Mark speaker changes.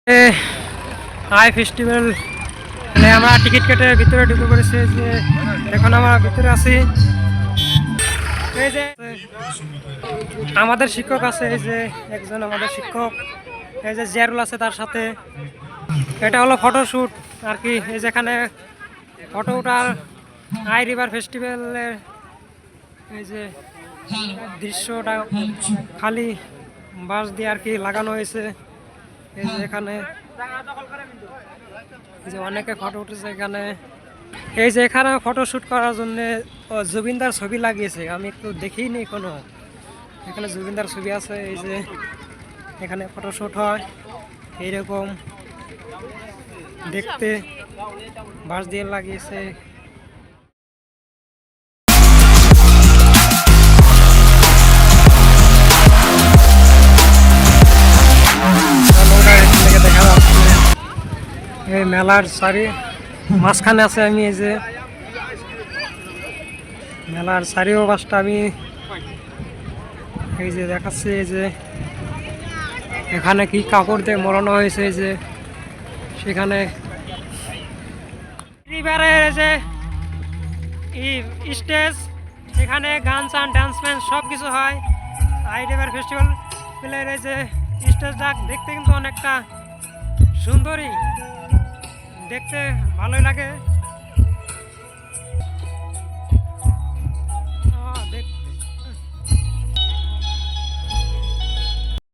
Speaker 1: I festival মানে আমরা ticket কেটে ভিতরে ঢুকে পড়েছি যে এখন আমরা ভিতরে আছি। এই যে আমাদের শিক্ষক আছে, এই যে একজন আমাদের শিক্ষক, এই যে জিয়ারুল আছে তার সাথে। এটা হলো ফটোশ্যুট আর কি। এই যেখানে ফটো ওঠার আই রিভার ফেস্টিভ্যালের এই যে দৃশ্যটা খালি বাঁশ দিয়ে আর কি লাগানো হয়েছে। এই যে এখানে যে অনেকে ফটো উঠেছে এখানে। এই যে এখানে ফটোশ্যুট করার জন্য জুবিনদার ছবি লাগিয়েছে, আমি একটু দেখিনি কোনো। এখানে জুবিনদার ছবি আছে, এই যে এখানে ফটোশ্যুট হয় এইরকম দেখতে বাঁশ দিয়ে লাগিয়েছে। দেখা যাচ্ছে এই মেলার সারি মাঝখানে আছে আমি। এই যে মেলার চারিও পাশটা আমি এই যে দেখাচ্ছি। এই যে এখানে কি কাপড় দিয়ে মোড়ানো হয়েছে, এই যে সেখানে রিভারের যে স্টেজ, এখানে গান চান ডান্স ম্যান সব কিছু হয়। আই রিভার ফেস্টিভ্যাল প্লেয়ার এই যে স্টেজটা দেখতে কিন্তু অনেকটা সুন্দরই, দেখতে ভালোই লাগে।